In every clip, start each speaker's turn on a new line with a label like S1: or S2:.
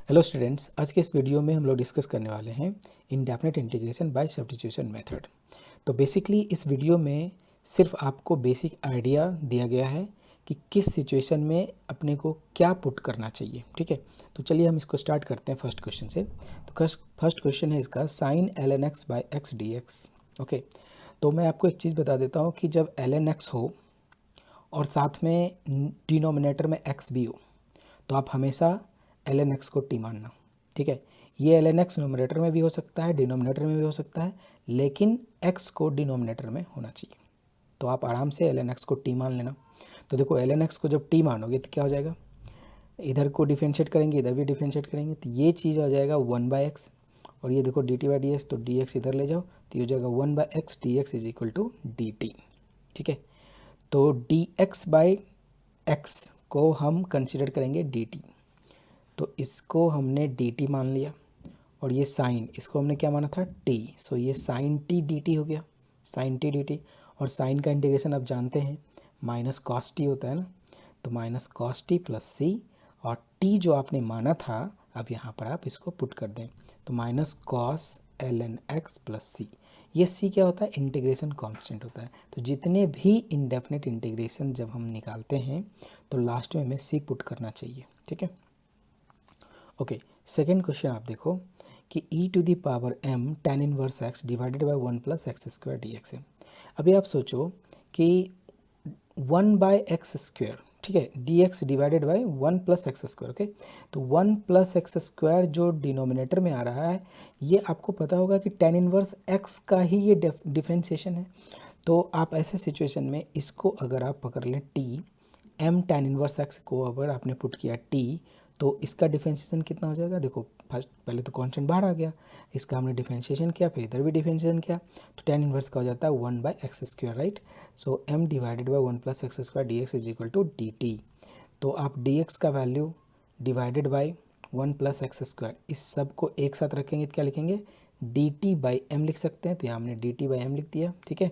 S1: Hello students, आज के इस वीडियो में हम लोग डिस्कस करने वाले हैं indefinite integration by substitution method. तो बेसिकली इस वीडियो में सिर्फ आपको बेसिक आइडिया दिया गया है कि किस सिचुएशन में अपने को क्या पुट करना चाहिए। ठीक है, तो चलिए हम इसको स्टार्ट करते हैं फर्स्ट क्वेश्चन से। तो फर्स्ट क्वेश्चन है इसका sine l N x by x D x. Okay, तो मैं आपको एक चीज़ बता देता हूँ कि जब एल एन एक्स हो और साथ में डिनोमिनेटर में एक्स भी हो तो आप हमेशा एल एन एक्स को टी मानना। ठीक है, ये एल एन एक्स नोमिनेटर में भी हो सकता है, डिनोमिनेटर में भी हो सकता है, लेकिन एक्स को डिनोमिनेटर में होना चाहिए। तो आप आराम से एल एन एक्स को टी मान लेना। तो देखो एल एन एक्स को जब टी मानोगे तो क्या हो जाएगा, इधर को डिफ्रेंशिएट करेंगे, इधर भी डिफ्रेंशिएट करेंगे, तो ये चीज़ हो जाएगा 1/x। और ये देखो d t by d x, तो डी एक्स इधर ले जाओ तो ये हो जाएगा 1/x d x is equal to d t. ठीक है, तो डी एक्स बाई एक्स को हम कंसिडर करेंगे डी टी। तो इसको हमने डी टी मान लिया और ये साइन, इसको हमने क्या माना था, टी। सो ये साइन टी डी टी हो गया, साइन टी डी टी। और साइन का इंटीग्रेशन आप जानते हैं माइनस कॉस टी होता है ना, तो माइनस कॉस टी प्लस सी। और टी जो आपने माना था अब यहाँ पर आप इसको पुट कर दें, तो minus cos L N X plus C. ये सी क्या होता है, इंटीग्रेशन कांस्टेंट होता है। तो जितने भी इंडेफिनिट इंटीग्रेशन जब हम निकालते हैं तो लास्ट में हमें सी पुट करना चाहिए। ठीक है, ओके। सेकेंड क्वेश्चन आप देखो कि e to the power m tan inverse x divided by 1 plus x square d x है। अभी आप सोचो कि 1 बाय एक्स स्क्वायर, ठीक है, D x divided by 1 plus x square. Okay, तो 1 प्लस एक्स स्क्वायर जो डिनोमिनेटर में आ रहा है, ये आपको पता होगा कि tan इनवर्स x का ही ये डिफ्रेंशिएशन है। तो आप ऐसे सिचुएशन में इसको अगर आप पकड़ लें t, m tan inverse x को अगर आपने पुट किया t, तो इसका डिफरेंशिएशन कितना हो जाएगा। देखो फर्स्ट पहले तो कांस्टेंट बाहर आ गया, इसका हमने डिफरेंशिएशन किया, फिर इधर भी डिफरेंशिएशन किया, तो tan इनवर्स का हो जाता है 1 by x square, right. So m divided by 1 plus x square d x is equal to d t. तो आप डी एक्स का value divided by 1 plus x square, इस सब को एक साथ रखेंगे तो क्या लिखेंगे, डी टी बाई एम लिख सकते हैं। तो यहाँ हमने डी टी बाई एम लिख दिया। ठीक है,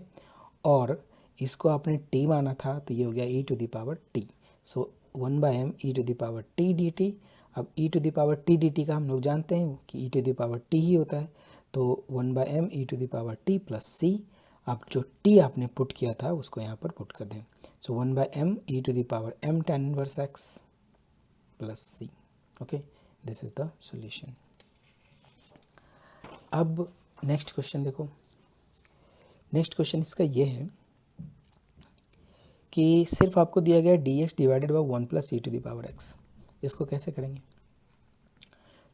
S1: और इसको आपने t माना था तो ये हो गया e to the power t। So 1 by M E to the power T D T. अब e to the power T D T का हम लोग जानते हैं कि e to the power t ही होता है, तो 1 by M E to the power t plus C. अब जो t आपने पुट किया था उसको यहाँ पर पुट कर दें। So 1 by M E to the power m tan inverse x plus c. Okay, this is the solution. अब नेक्स्ट क्वेश्चन देखो। नेक्स्ट क्वेश्चन इसका ये है कि सिर्फ आपको दिया गया d x divided by 1 plus E to the power x, इसको कैसे करेंगे।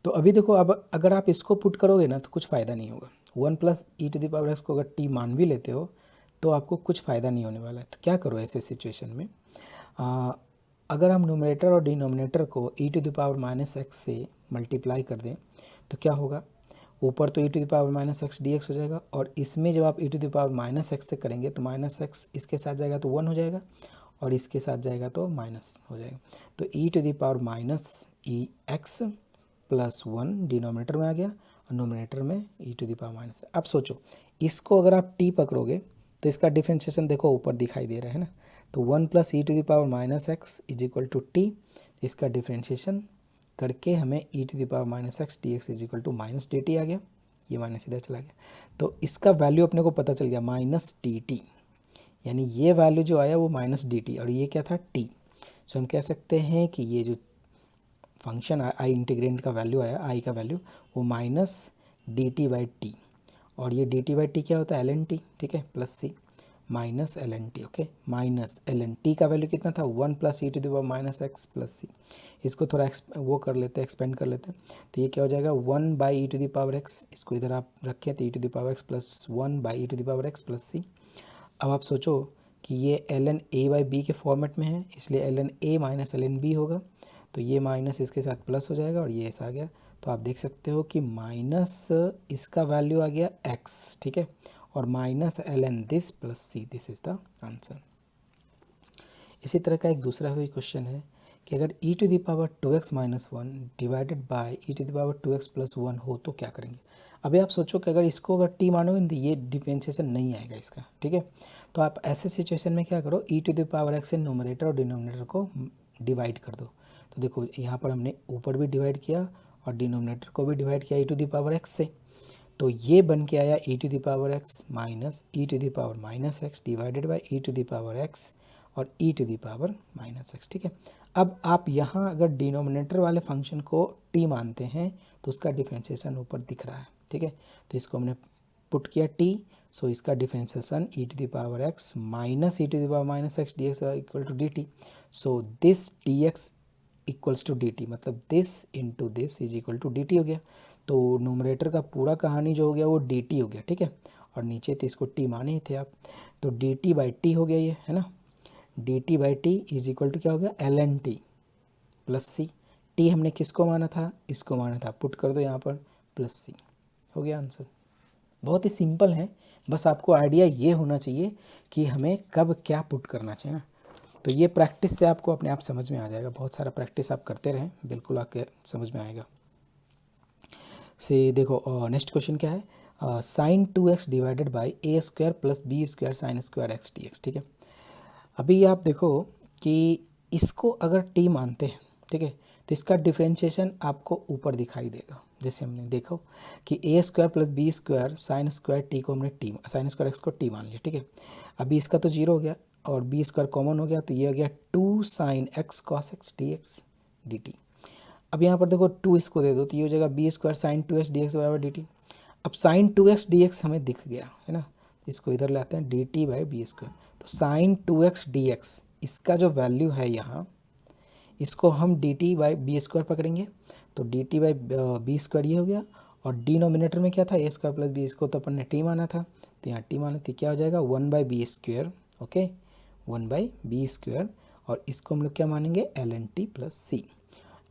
S1: तो अभी देखो, अब अगर आप इसको पुट करोगे ना तो कुछ फ़ायदा नहीं होगा। 1 plus E to the power x को अगर टी मान भी लेते हो तो आपको कुछ फ़ायदा नहीं होने वाला है। तो क्या करो ऐसे सिचुएशन में, अगर हम नोमिनेटर और डिनोमिनेटर को E to the power minus X से मल्टीप्लाई कर दें तो क्या होगा, ऊपर तो E to the power minus X D X हो जाएगा, और इसमें जब आप E to the power minus X से करेंगे तो माइनस एक्स इसके साथ जाएगा तो 1 हो जाएगा, और इसके साथ जाएगा तो माइनस हो जाएगा। तो E to the power minus E X plus 1 denominator में आ गया और नोमिनेटर में E to the power minus. अब सोचो इसको अगर आप टी पकड़ोगे तो इसका डिफ्रेंशिएशन देखो ऊपर दिखाई दे रहा है ना, तो 1 plus E to the power minus X is equal to T. इसका डिफ्रेंशिएशन करके हमें E to the power minus X D x is equal to minus D T आ गया, ये माइनस इधर चला गया। तो इसका वैल्यू अपने को पता चल गया माइनस डी टी, यानी ये वैल्यू जो आया वो माइनस डी टी, और ये क्या था टी। सो हम कह सकते हैं कि ये जो फंक्शन आई इंटीग्रेंट का वैल्यू आया, आई का वैल्यू वो minus D t by T, और ये डी टी बाई टी क्या होता है, एल एन टी। ठीक है, plus C minus L N T. Okay, minus L N T का वैल्यू कितना था, 1 plus E to the power minus X plus C. इसको थोड़ा वो कर लेते हैं, एक्सपेंड कर लेते हैं, तो ये क्या हो जाएगा 1 by E to the power x, इसको इधर आप रखें तो E to the power X plus 1 by E to the power X plus C. अब आप सोचो कि ये L N A by B के फॉर्मेट में है, इसलिए L N A minus L N B होगा, तो ये माइनस इसके साथ प्लस हो जाएगा और ये ऐसा आ गया। तो आप देख सकते हो कि माइनस इसका वैल्यू आ गया एक्स, ठीक है, और minus L n this plus c, this is the answer. इसी तरह का एक दूसरा भी क्वेश्चन है कि अगर e to the power 2x minus 1 divided by e to the power 2x plus 1 हो तो क्या करेंगे। अभी आप सोचो कि अगर इसको अगर t मानोगे तो ये डिफरेंशिएशन नहीं आएगा इसका। ठीक है, तो आप ऐसे सिचुएशन में क्या करो, e to the power x से नोमिनेटर और डिनोमिनेटर को डिवाइड कर दो। तो देखो यहाँ पर हमने ऊपर भी डिवाइड किया और डिनोमिनेटर को भी डिवाइड किया e⁻x से, तो ये बन के आया e⁻x minus e⁻x divided by e⁻x और e⁻x, ठीक है। अब आप यहाँ अगर डिनोमिनेटर वाले फंक्शन को t मानते हैं तो उसका डिफरेंशिएशन ऊपर दिख रहा है, ठीक है। तो इसको हमने पुट किया t, सो इसका differentiation e⁻x minus e⁻x dx equal to dt, so this dx equals to dt, मतलब this into this is equal to dt हो गया। तो नोमरेटर का पूरा कहानी जो हो गया वो dt हो गया, ठीक है। और नीचे तो इसको t माने ही थे आप, तो dt बाई टी हो गया ये, है ना। dt by t is equal to क्या हो गया, ln t plus c. t हमने किसको माना था, इसको माना था, पुट कर दो यहाँ पर प्लस सी, हो गया आंसर। बहुत ही सिंपल है, बस आपको आइडिया ये होना चाहिए कि हमें कब क्या पुट करना चाहिए ना। तो ये प्रैक्टिस से आपको अपने आप समझ में आ जाएगा, बहुत सारा प्रैक्टिस आप करते रहें, बिल्कुल आपके समझ में आएगा। से देखो नेक्स्ट क्वेश्चन क्या है, sine 2x divided by a square plus B square sine square x D x, ठीक है। अभी आप देखो कि इसको अगर t मानते हैं, ठीक है, तो इसका डिफरेंशिएशन आपको ऊपर दिखाई देगा। जैसे हमने देखो कि A square plus B square sine square T को हमने टी साइन स्क्वायर एक्स को टी मान लिया, ठीक है। अभी इसका तो जीरो हो गया और बी स्क्वायर कॉमन हो गया, तो ये हो गया 2 sine x cos x D x D T. अब यहाँ पर देखो 2 इसको दे दो तो ये हो जाएगा b square sine 2x d x बराबर डी टी। अब साइन 2x डी एक्स हमें दिख गया है ना, इसको इधर लाते हैं d t by B square. तो साइन 2x डी एक्स इसका जो वैल्यू है यहाँ, इसको हम d t by B square पकड़ेंगे, तो d t by B square ये हो गया। और डिनोमिनेटर में क्या था, ए स्क्वायर प्लस बी, इसको तो अपन ने टी माना था, तो यहाँ टी माना, तो क्या हो जाएगा 1 by B square, okay 1 by B square. और इसको हम लोग क्या मानेंगे, L N T plus C.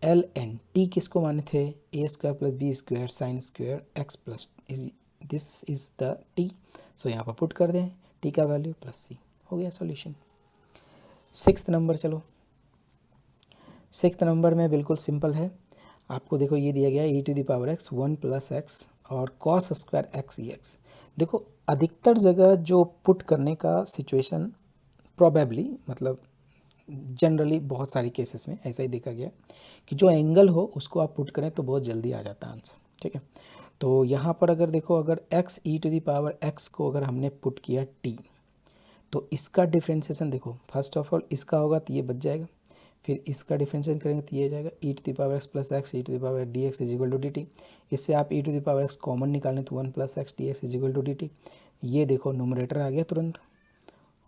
S1: L N T किसको माने थे, A square plus B square sine square X plus this is the T, so यहाँ पर पुट कर दें टी का वैल्यू प्लस सी, हो गया सॉल्यूशन। 6th नंबर, चलो 6th नंबर में बिल्कुल सिंपल है। आपको देखो ये दिया गया है e⁻x 1 प्लस एक्स और कॉस स्क्वायर एक्स ई एक्स। देखो अधिकतर जगह जो पुट करने का सिचुएशन प्रोबेबली, मतलब जनरली बहुत सारी केसेस में ऐसा ही देखा गया कि जो एंगल हो उसको आप पुट करें तो बहुत जल्दी आ जाता है आंसर, ठीक है। तो यहाँ पर अगर देखो, अगर x e⁻x को अगर हमने पुट किया t, तो इसका डिफ्रेंशिएशन देखो, फर्स्ट ऑफ ऑल इसका होगा तो ये बच जाएगा, फिर इसका डिफ्रेंशिएशन करेंगे तो ये हो जाएगा e⁻x plus x e⁻dx is equal to dt। इससे आप e⁻x कॉमन निकालें तो 1 plus x dx is equal to dt। ये देखो न्यूमरेटर आ गया तुरंत,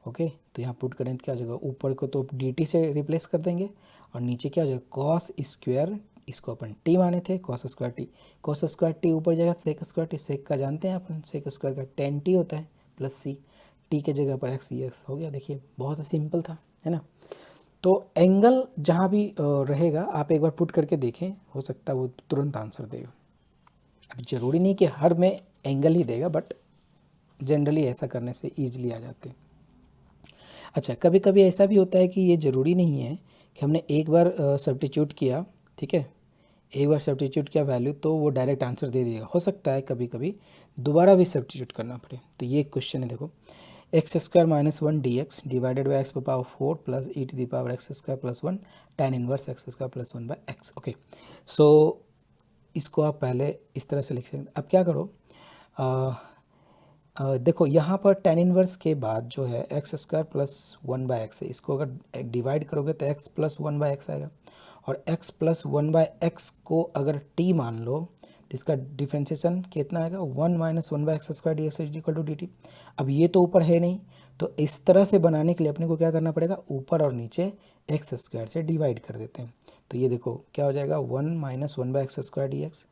S1: ओके। तो यहाँ पुट करें तो क्या हो जाएगा, ऊपर को तो dt से रिप्लेस कर देंगे और नीचे क्या हो जाएगा कॉस स्क्वायर, इसको अपन t माने थे, कॉस स्क्वायर टी ऊपर जाएगा सेक स्क्वायर टी, सेक का जानते हैं अपन, सेक स्क्वायर का tan t होता है प्लस सी, टी के जगह पर एक्स ई एक्स हो गया। देखिए बहुत सिंपल था, है ना। तो एंगल जहाँ भी रहेगा आप एक बार पुट करके देखें, हो सकता है वो तुरंत आंसर देगा। अब ज़रूरी नहीं कि हर में एंगल ही देगा, बट जनरली ऐसा करने से ईजिली आ जाते हैं। अच्छा, कभी कभी ऐसा भी होता है कि ये ज़रूरी नहीं है कि हमने एक बार सब्स्टिट्यूट किया, ठीक है, एक बार सब्स्टिट्यूट किया वैल्यू तो वो डायरेक्ट आंसर दे देगा। हो सकता है कभी कभी दोबारा भी सब्स्टिट्यूट करना पड़े। तो ये क्वेश्चन है, देखो X square minus 1 D x divided by X power 4 plus e⁻x square plus 1 tan inverse X square plus 1 by X, okay. So इसको आप पहले इस तरह से लिख सकते हैं। अब क्या करो, देखो यहाँ पर tan इनवर्स के बाद जो है x square plus 1 by x है, इसको अगर डिवाइड करोगे तो x प्लस 1 बाई एक्स आएगा। और x प्लस 1 बाई एक्स को अगर t मान लो तो इसका डिफ्रेंशिएशन कितना आएगा, 1 minus 1 by x square d x equal to d T. अब ये तो ऊपर है नहीं, तो इस तरह से बनाने के लिए अपने को क्या करना पड़ेगा, ऊपर और नीचे एक्स स्क्वायर से डिवाइड कर देते हैं। तो ये देखो क्या हो जाएगा 1 minus 1 by x square d x,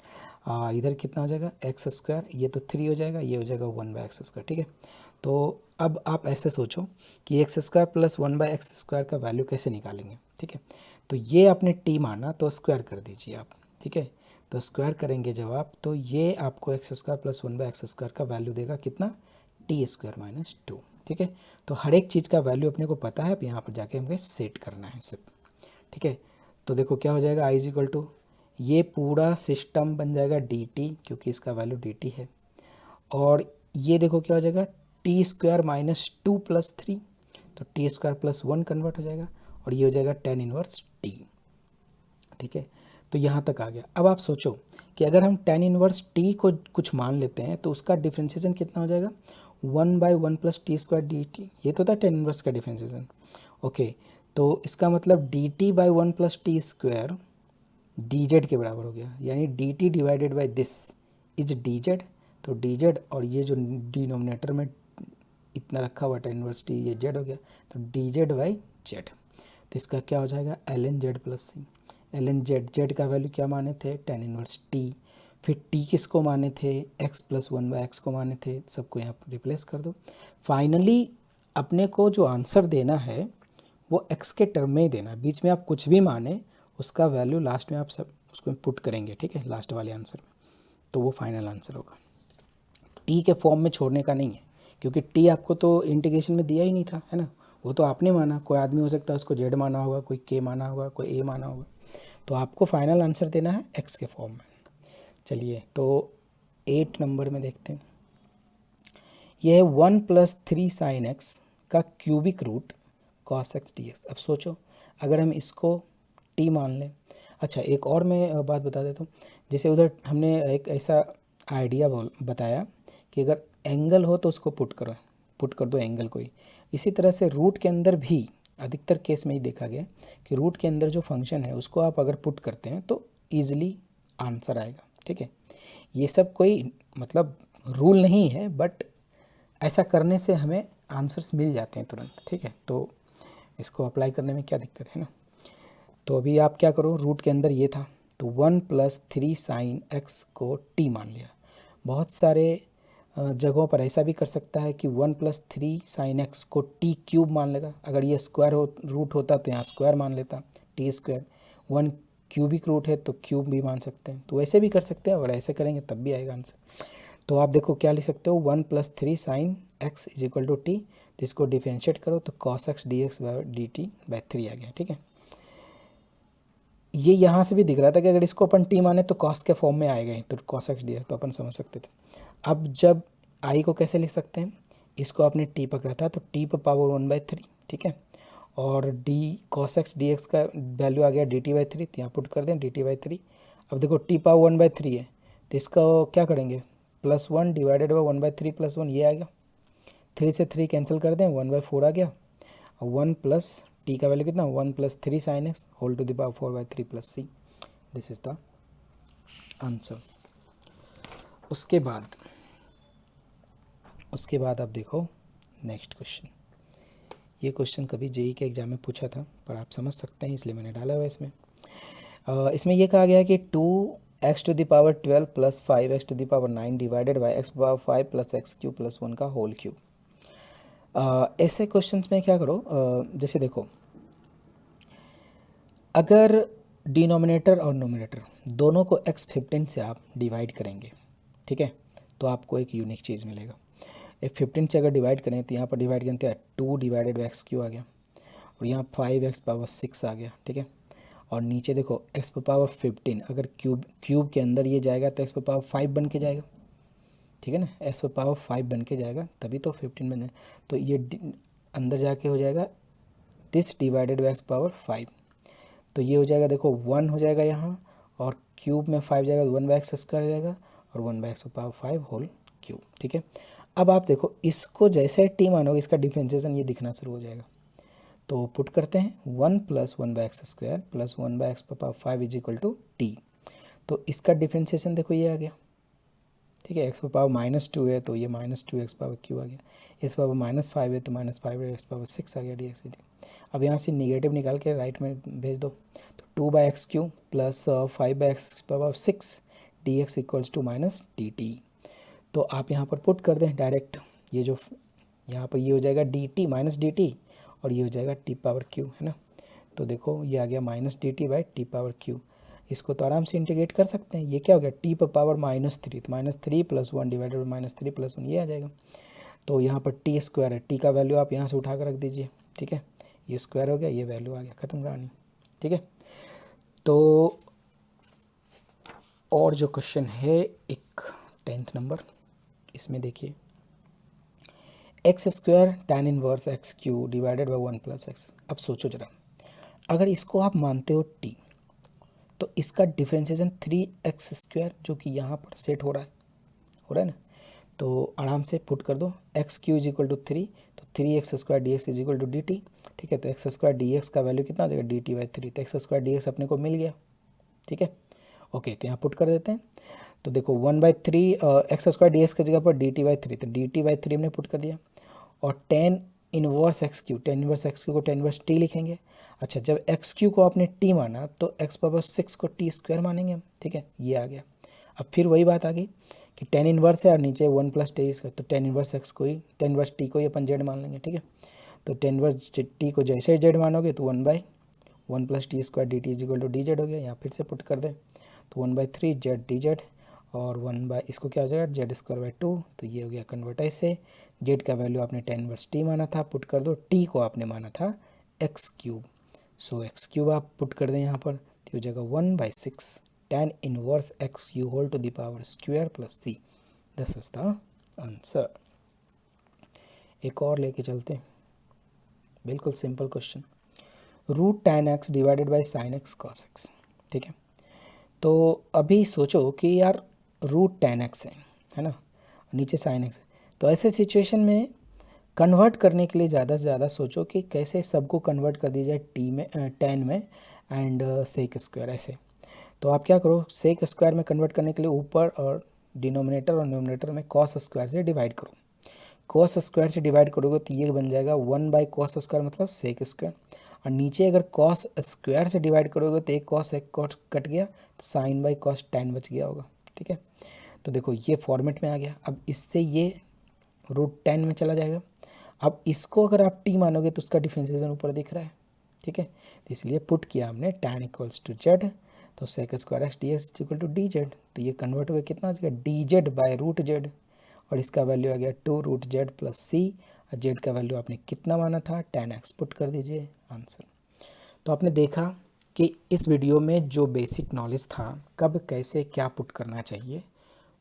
S1: इधर कितना हो जाएगा एक्स स्क्वायर, ये तो 3 हो जाएगा, ये हो जाएगा 1 बाई एक्स स्क्वायर, ठीक है। तो अब आप ऐसे सोचो कि x square plus 1 by x square का वैल्यू कैसे निकालेंगे, ठीक है। तो ये आपने टी माना तो स्क्वायर कर दीजिए आप, ठीक है। तो स्क्वायर करेंगे जब आप, तो ये आपको x square plus 1 by x square का वैल्यू देगा कितना, टी स्क्वायर माइनस 2, ठीक है। तो हर एक चीज़ का वैल्यू अपने को पता है, अब यहाँ पर जाके हमें सेट करना है सिर्फ, ठीक है। तो देखो क्या हो जाएगा, आई इज इक्वल टू, ये पूरा सिस्टम बन जाएगा डी टी, क्योंकि इसका वैल्यू डी टी है। और ये देखो क्या हो जाएगा टी स्क्वायर माइनस 2 प्लस 3, तो टी स्क्वायर प्लस 1 कन्वर्ट हो जाएगा और ये हो जाएगा tan इनवर्स टी, ठीक है। तो यहाँ तक आ गया। अब आप सोचो कि अगर हम tan इनवर्स t को कुछ मान लेते हैं तो उसका डिफ्रेंशिएशन कितना हो जाएगा, 1/1 plus T square D T. ये तो था tan इनवर्स का डिफ्रेंशिएशन। ओके, तो इसका मतलब D t by 1 plus T square D Z के बराबर हो गया, यानी D T divided by this is D Z. तो डी जेड और ये जो डिनोमिनेटर में इतना रखा हुआ tan इनवर्स टी, ये जेड हो गया, तो डी जेड बाई जेड। तो इसका क्या हो जाएगा, L N Z plus C. L N Z, Z का वैल्यू क्या माने थे, tan इनवर्स टी। फिर टी किसको माने थे, एक्स प्लस 1/x को माने थे। सबको यहाँ पर रिप्लेस कर दो। फाइनली अपने को जो आंसर देना है वो x के टर्म में ही देना है, बीच में आप कुछ भी माने उसका वैल्यू लास्ट में आप सब उसको पुट करेंगे, ठीक है, लास्ट वाले आंसर में, तो वो फाइनल आंसर होगा। टी के फॉर्म में छोड़ने का नहीं है, क्योंकि टी आपको तो इंटीग्रेशन में दिया ही नहीं था, है ना, वो तो आपने माना। कोई आदमी हो सकता है उसको जेड माना होगा, कोई के माना होगा, कोई ए माना होगा, तो आपको फाइनल आंसर देना है एक्स के फॉर्म में। चलिए, तो 8 नंबर में देखते हैं। यह है 1 प्लस 3 साइन एक्स का cubic root cos x D x. अब सोचो अगर हम इसको टी मान लें। अच्छा, एक और मैं बात बता देता हूँ। जैसे उधर हमने एक ऐसा आइडिया बताया कि अगर एंगल हो तो उसको पुट कर दो एंगल कोई। इसी तरह से रूट के अंदर भी अधिकतर केस में ही देखा गया कि रूट के अंदर जो फंक्शन है उसको आप अगर पुट करते हैं तो ईजिली आंसर आएगा, ठीक है। ये सब कोई मतलब रूल नहीं है, बट ऐसा करने से हमें आंसर्स मिल जाते हैं तुरंत, ठीक है। तो इसको अप्लाई करने में क्या दिक्कत है ना। तो अभी आप क्या करो, रूट के अंदर ये था तो 1 प्लस 3 साइन एक्स को टी मान लिया। बहुत सारे जगहों पर ऐसा भी कर सकता है कि 1 प्लस 3 साइन एक्स को टी क्यूब मान लेगा। अगर ये स्क्वायर रूट होता तो यहाँ स्क्वायर मान लेता, टी स्क्वायर। 1 क्यूबिक रूट है तो क्यूब भी मान सकते हैं, तो वैसे भी कर सकते हैं। अगर ऐसे करेंगे तब भी आएगा आंसर। तो आप देखो क्या लिख सकते हो, 1 plus 3 sine x is equal to t. तो इसको डिफ्रेंशिएट करो तो cos x D x by d t by 3 आ गया, ठीक है। ये यहाँ से भी दिख रहा था कि अगर इसको अपन टी माने तो कॉस के फॉर्म में आएगा ही, तो कॉस एक्स डी एक्स तो अपन समझ सकते थे। अब जब आई को कैसे लिख सकते हैं, इसको आपने टी पकड़ा था तो टी पर पावर 1/3, ठीक है। और D cos x D x का वैल्यू आ गया डी टी बाई 3, तो यहाँ पुट कर दें डी टी बाई 3। अब देखो टी पावर 1/3 है तो इसका क्या करेंगे, +1 डिवाइडेड बाई 1/3 + 1, ये आ गया। 3 से 3 कैंसिल कर दें, 1/4 आ गया। और 1 प्लस टी का वैल्यू कितना, 1 plus 3 sine x whole to the power 4/3 plus c. This is the answer. उसके बाद आप देखो नेक्स्ट क्वेश्चन। ये क्वेश्चन कभी जेई के एग्जाम में पूछा था, पर आप समझ सकते हैं इसलिए मैंने डाला हुआ है इसमें। इसमें ये कहा गया कि 2x टू द पावर 12 प्लस 5x to the power 9 divided by x power 5 plus x cube plus 1 का होल क्यूब। ऐसे क्वेश्चंस में क्या करो, जैसे देखो अगर डिनोमिनेटर और नोमिनेटर दोनों को x15 से आप डिवाइड करेंगे, ठीक है, तो आपको एक यूनिक चीज़ मिलेगा। एक 15 से अगर डिवाइड करें तो यहाँ पर डिवाइड करते हैं 2 डिवाइडेड बाई एक्स क्यू आ गया, और यहाँ 5x पावर 6 आ गया, ठीक है। और नीचे देखो x पावर 15, अगर क्यूब के अंदर ये जाएगा तो x पावर 5 बन के जाएगा, ठीक है ना, x पावर 5 बन के जाएगा तभी तो 15 बन जाए। तो ये अंदर जाके हो जाएगा this divided by X power 5, तो ये हो जाएगा देखो 1 हो जाएगा यहाँ, और क्यूब में 5 जाएगा तो 1/x स्क्वायर हो जाएगा, और 1/x पावर 5 होल क्यूब, ठीक है। अब आप देखो इसको जैसे टी मानोगे इसका डिफ्रेंशिएशन ये दिखना शुरू हो जाएगा। तो पुट करते हैं 1 plus 1/x square plus 1/x power 5 is equal to t. तो इसका डिफ्रेंशिएशन देखो ये आ गया, ठीक है। x पावर -2 है तो ये -2x पावर क्यू आ गया, x पावर -5 है तो -5x पावर 6 आ गया डी एक्स डी। अब यहाँ से निगेटिव निकाल के राइट में भेज दो, तो 2/x cube plus 5/x power 6 d x equals to d t. तो आप यहाँ पर पुट कर दें डायरेक्ट, ये जो यहाँ पर ये हो जाएगा D T minus D T, और ये हो जाएगा टी पावर क्यू, है ना। तो देखो ये आ गया -dt by T power Q. इसको तो आराम से इंटीग्रेट कर सकते हैं। ये क्या हो गया, टी पर पावर -3, तो -3 + 1 डिवाइडेड बाई -3 + 1 ये आ जाएगा। तो यहाँ पर टी स्क्वायर है, टी का वैल्यू आप यहाँ से उठा कर रख दीजिए, ठीक है। ये स्क्वायर हो गया, ये वैल्यू आ गया, ख़त्म कहानी, ठीक है। तो और जो क्वेश्चन है एक 10th नंबर, इसमें देखिए x² tan inverse x Q divided by 1 + x। अब सोचो जरा, अगर इसको आप मानते हो t तो इसका डिफरेंशिएशन 3x² जो कि यहाँ पर सेट हो रहा है ना, तो आराम से पुट कर दो x³ इज इक्वल टू 3, तो 3x² dx is equal to dt। ठीक है, तो x² dx का वैल्यू कितना आ जाएगा, dt/3, तो x² dx अपने को मिल गया। ठीक है, ओके, तो यहाँ पुट कर देते हैं। तो देखो 1/3 x² dx की जगह पर dt/3, तो dt/3 हमने पुट कर दिया, और tan इनवर्स x³ को tan इनवर्स t लिखेंगे। अच्छा, जब x³ को आपने t माना तो x⁻6 को t² मानेंगे हम। ठीक है, ये आ गया। अब फिर वही बात आ गई कि tan इनवर्स है और नीचे 1 + t इसका, तो tan इनवर्स t को ही अपन z मान लेंगे। ठीक है, तो tan इनवर्स t को जैसे ही z मानोगे तो 1/1 + t² dt is equal to dz हो गया। यहाँ फिर से पुट कर दें, तो 1/3 z dz, और इसको क्या हो जाएगा z²/2, तो ये हो गया कन्वर्ट ऐसे। z का वैल्यू आपने tan इनवर्स t माना था, पुट कर दो, t को आपने माना था x³, सो x³ आप पुट कर दें यहाँ पर, तो हो जाएगा 1/6 tan inverse x³ whole to the power square plus c। This is the answer. एक और लेके चलते हैं, बिल्कुल simple question, √tan x divided by sin x cos x। ठीक है, तो अभी सोचो कि यार √tan x है ना, नीचे sin x है, तो ऐसे सिचुएशन में कन्वर्ट करने के लिए ज़्यादा से ज़्यादा सोचो कि कैसे सबको कन्वर्ट कर दिया जाए tan में एंड sec² ऐसे। तो आप क्या करो, sec² में कन्वर्ट करने के लिए ऊपर और डिनोमिनेटर और न्यूमरेटर में cos² से डिवाइड करो। cos² से डिवाइड करोगे तो ये बन जाएगा 1/cos² मतलब sec², और नीचे अगर cos² से डिवाइड करोगे तो एक cos एक cos कट गया, तो sin/cos tan बच गया होगा। ठीक है, तो देखो ये फॉर्मेट में आ गया। अब इससे ये √tan में चला जाएगा। अब इसको अगर आप t मानोगे तो उसका डिफरेंशिएशन ऊपर दिख रहा है। ठीक है, तो इसलिए पुट किया हमने tan इक्वल्स टू z, तो sec² x dx equal to dz, तो ये कन्वर्ट होकर कितना आ जाएगा dz/√z, और इसका वैल्यू आ गया 2√z प्लस c, और z का वैल्यू आपने कितना माना था tan x, पुट कर दीजिए आंसर। तो आपने देखा कि इस वीडियो में जो बेसिक नॉलेज था, कब कैसे क्या पुट करना चाहिए,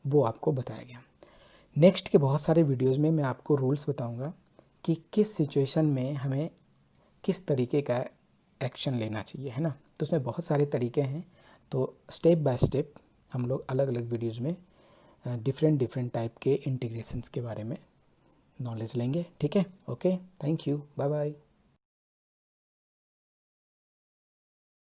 S1: वो आपको बताया गया। नेक्स्ट के बहुत सारे वीडियोज़ में मैं आपको रूल्स बताऊंगा कि किस सिचुएशन में हमें किस तरीके का एक्शन लेना चाहिए, है ना। तो उसमें बहुत सारे तरीके हैं, तो स्टेप बाय स्टेप हम लोग अलग अलग वीडियोज़ में डिफरेंट टाइप के इंटीग्रेशंस के बारे में नॉलेज लेंगे। ठीक है, okay, thank you, bye bye.